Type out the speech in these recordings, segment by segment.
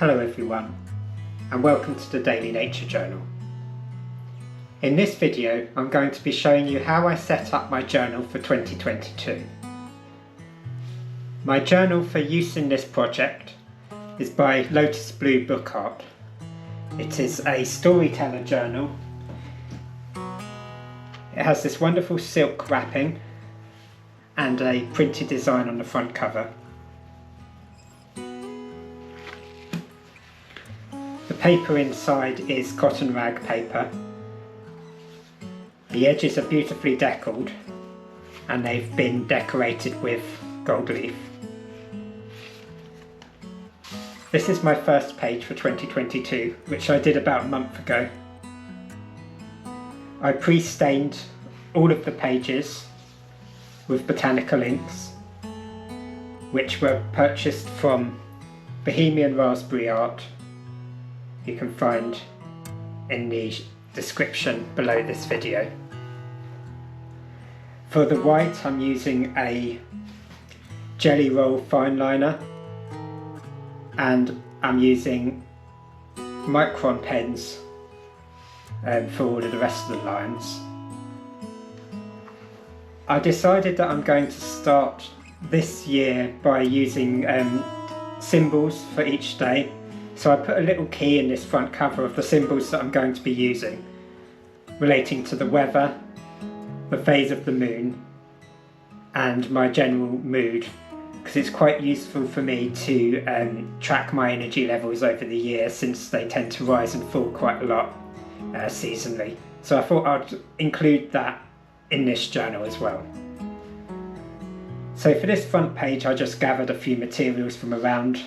Hello everyone, and welcome to the Daily Nature Journal. In this video I'm going to be showing you how I set up my journal for 2022. My journal for use in this project is by Lotus Blue Book Art. It is a storyteller journal. It has this wonderful silk wrapping and a printed design on the front cover. The paper inside is cotton rag paper. The edges are beautifully deckled and they've been decorated with gold leaf. This is my first page for 2022, which I did about a month ago. I pre-stained all of the pages with Botanical inks, which were purchased from Bohemian Raspberry Art. You can find in the description below this video. For the white I'm using a Jelly Roll fine liner and I'm using micron pens for all of the rest of the lines. I decided that I'm going to start this year by using symbols for each day. So I put a little key in this front cover of the symbols that I'm going to be using, relating to the weather, the phase of the moon, and my general mood, because it's quite useful for me to track my energy levels over the year, since they tend to rise and fall quite a lot seasonally. So I thought I'd include that in this journal as well. So for this front page I just gathered a few materials from around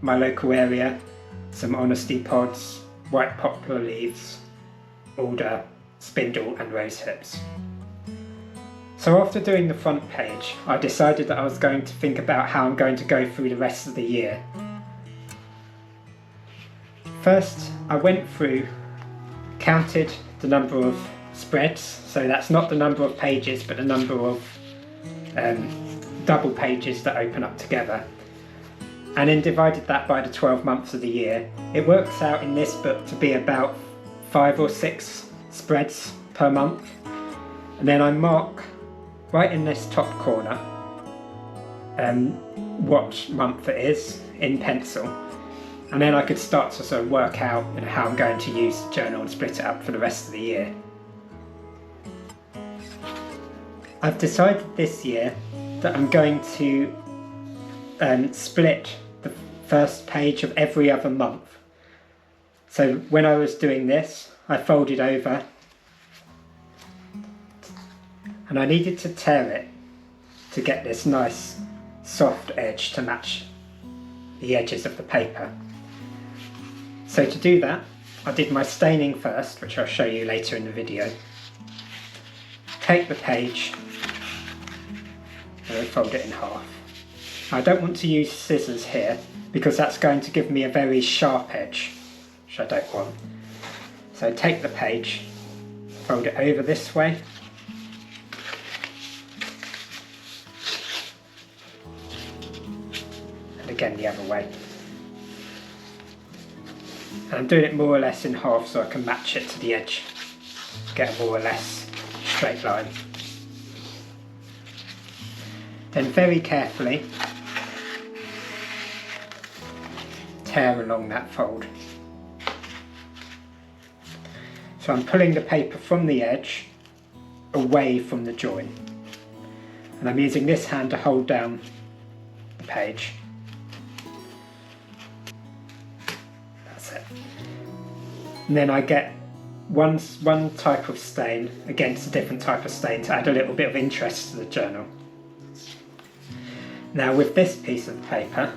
my local area, some honesty pods, white poplar leaves, alder, spindle and rose hips. So after doing the front page, I decided that I was going to think about how I'm going to go through the rest of the year. First, I went through, counted the number of spreads, so that's not the number of pages but the number of double pages that open up together, and then divided that by the 12 months of the year. It works out in this book to be about 5 or 6 spreads per month. And then I mark right in this top corner what month it is in pencil, and then I could start to sort of work out how I'm going to use the journal and split it up for the rest of the year. I've decided this year that I'm going to split the first page of every other month. So when I was doing this, I folded over and I needed to tear it to get this nice soft edge to match the edges of the paper. So to do that, I did my staining first, which I'll show you later in the video. Take the page and fold it in half. I don't want to use scissors here because that's going to give me a very sharp edge, which I don't want. So take the page, fold it over this way, and again the other way. And I'm doing it more or less in half so I can match it to the edge, get a more or less straight line. Then very carefully tear along that fold. So I'm pulling the paper from the edge away from the join, and I'm using this hand to hold down the page. That's it. And then I get one type of stain against a different type of stain to add a little bit of interest to the journal. Now with this piece of paper,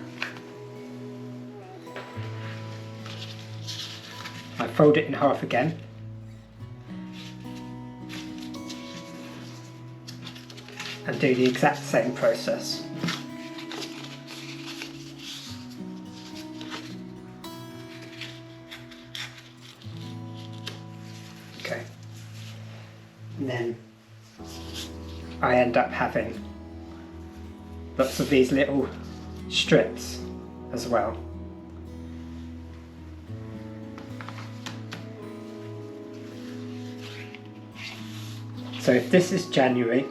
I fold it in half again, and do the exact same process. Okay, and then I end up having lots of these little strips as well. So if this is January,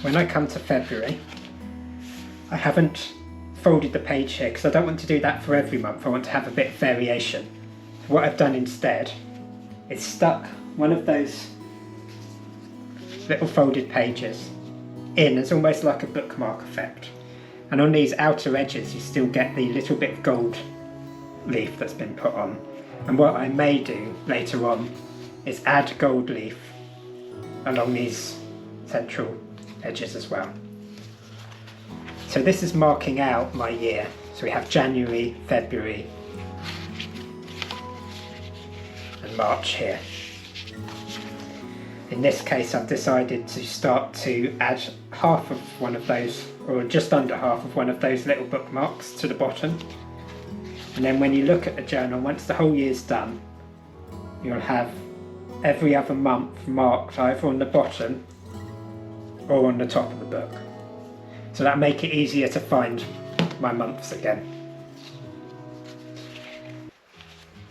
when I come to February, I haven't folded the page here because I don't want to do that for every month. I want to have a bit of variation. So what I've done instead is stuck one of those little folded pages in as almost like a bookmark effect. And on these outer edges you still get the little bit of gold leaf that's been put on. And what I may do later on is add gold leaf along these central edges as well. So this is marking out my year. So we have January, February and March here. In this case I've decided to start to add half of one of those, or just under half of one of those little bookmarks to the bottom. And then when you look at the journal, once the whole year's done, you'll have every other month marked either on the bottom or on the top of the book. So that'll make it easier to find my months again.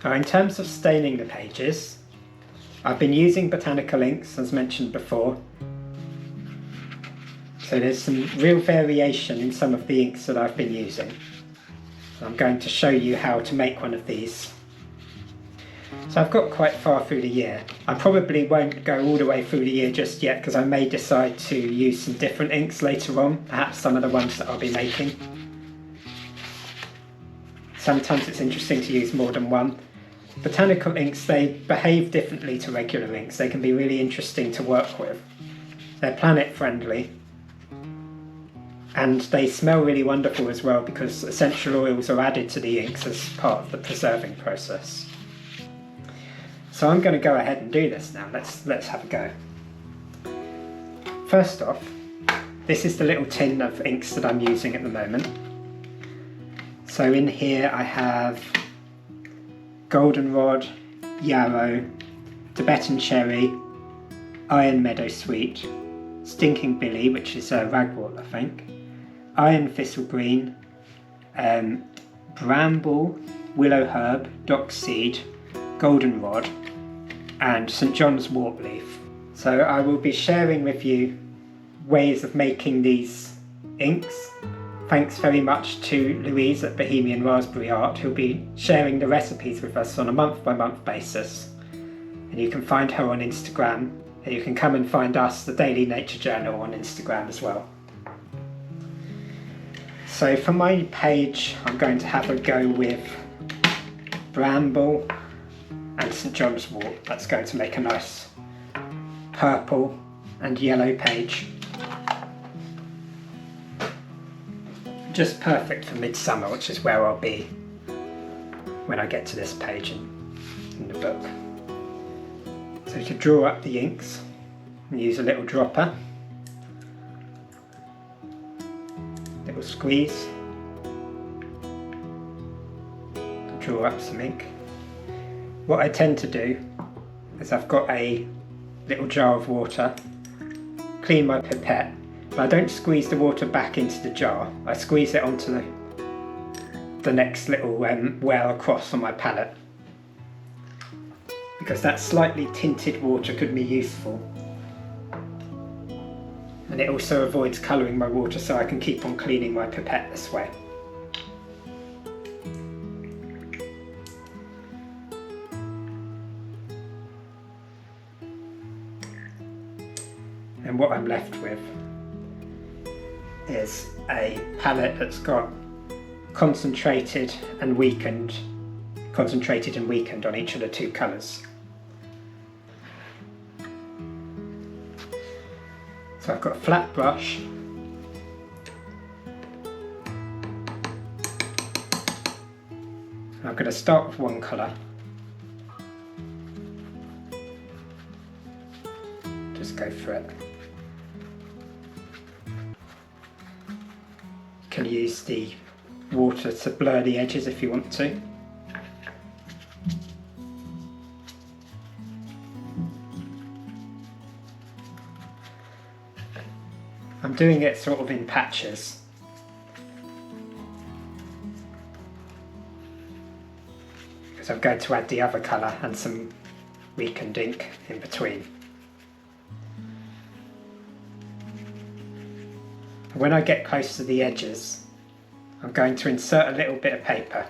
Now in terms of staining the pages, I've been using Botanical inks as mentioned before. So there's some real variation in some of the inks that I've been using. So I'm going to show you how to make one of these. So I've got quite far through the year. I probably won't go all the way through the year just yet because I may decide to use some different inks later on, perhaps some of the ones that I'll be making. Sometimes it's interesting to use more than one. Botanical inks, they behave differently to regular inks. They can be really interesting to work with. They're planet friendly and they smell really wonderful as well because essential oils are added to the inks as part of the preserving process. So I'm going to go ahead and do this now. Let's have a go. First off, this is the little tin of inks that I'm using at the moment. So in here I have Goldenrod, Yarrow, Tibetan Cherry, Iron Meadow Sweet, Stinking Billy, which is ragwort I think, Iron Thistle Green, Bramble, Willow Herb, Dock Seed, Goldenrod and St John's Wort Leaf. So I will be sharing with you ways of making these inks. Thanks very much to Louise at Bohemian Raspberry Art who'll be sharing the recipes with us on a month-by-month basis. And you can find her on Instagram, and you can come and find us, the Daily Nature Journal, on Instagram as well. So for my page I'm going to have a go with Bramble and St John's Wort. That's going to make a nice purple and yellow page. Just perfect for midsummer, which is where I'll be when I get to this page in the book. So to draw up the inks, and use a little dropper, little squeeze to draw up some ink. What I tend to do is I've got a little jar of water, clean my pipette, but I don't squeeze the water back into the jar. I squeeze it onto the next little well across on my palette because that slightly tinted water could be useful. And it also avoids colouring my water so I can keep on cleaning my pipette this way. And what I'm left with is a palette that's got concentrated and weakened on each of the two colours. So I've got a flat brush, I'm going to start with one colour, just go for it. You can use the water to blur the edges if you want to. I'm doing it sort of in patches. because I'm going to add the other colour and some weakened ink in between. And when I get close to the edges, I'm going to insert a little bit of paper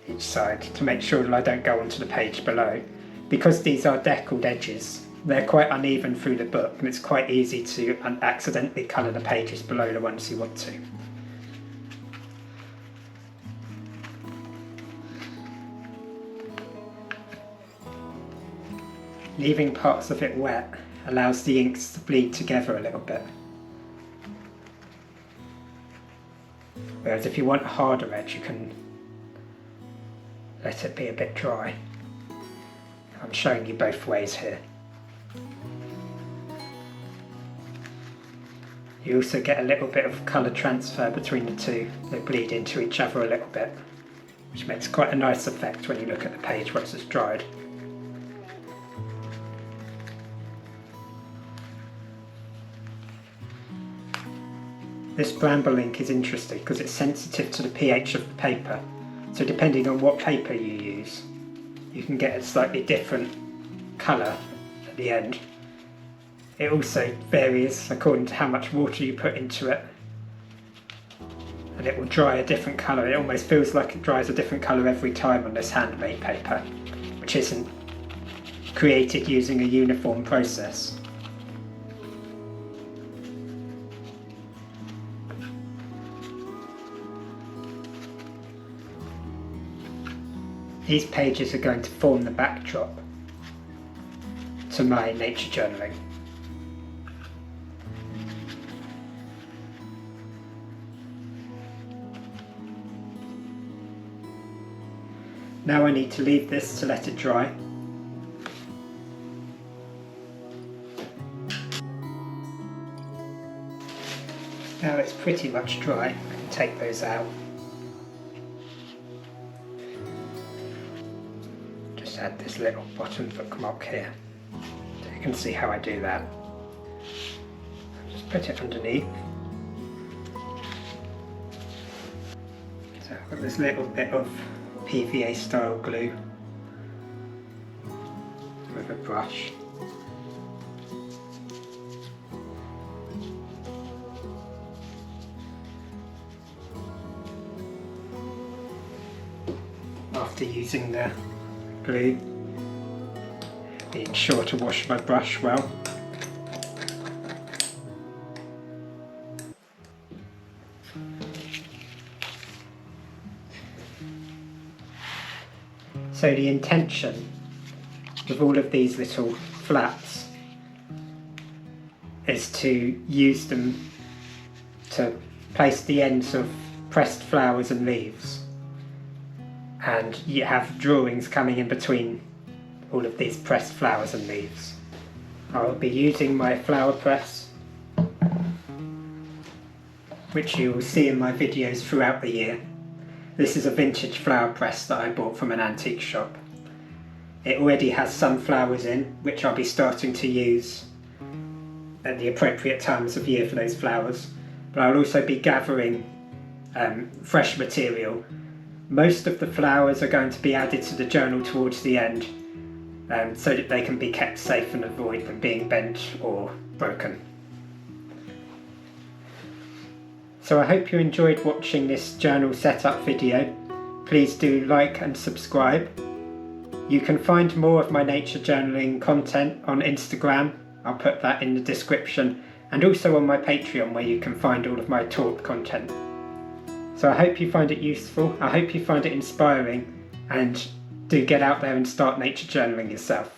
each side to make sure that I don't go onto the page below. Because these are deckled edges, they're quite uneven through the book and it's quite easy to accidentally colour the pages below the ones you want to. Leaving parts of it wet allows the inks to bleed together a little bit. Whereas if you want a harder edge, you can let it be a bit dry. I'm showing you both ways here. You also get a little bit of colour transfer between the two. They bleed into each other a little bit, which makes quite a nice effect when you look at the page once it's dried. This bramble ink is interesting because it's sensitive to the pH of the paper, so depending on what paper you use, you can get a slightly different colour at the end. It also varies according to how much water you put into it, and it will dry a different colour. It almost feels like it dries a different colour every time on this handmade paper, which isn't created using a uniform process. These pages are going to form the backdrop to my nature journaling. Now I need to leave this to let it dry. Now it's pretty much dry, I can take those out. Just add this little bottom bookmark here, so you can see how I do that. Just put it underneath. So I've got this little bit of PVA style glue with a brush. After using the glue, being sure to wash my brush well. So the intention of all of these little flaps is to use them to place the ends of pressed flowers and leaves, and you have drawings coming in between all of these pressed flowers and leaves. I will be using my flower press, which you will see in my videos throughout the year. This is a vintage flower press that I bought from an antique shop. It already has some flowers in, which I'll be starting to use at the appropriate times of year for those flowers, but I'll also be gathering fresh material. Most of the flowers are going to be added to the journal towards the end, so that they can be kept safe and avoid them being bent or broken. So I hope you enjoyed watching this journal setup video. Please do like and subscribe. You can find more of my nature journaling content on Instagram. I'll put that in the description, and also on my Patreon, where you can find all of my taught content. So I hope you find it useful, I hope you find it inspiring, and do get out there and start nature journaling yourself.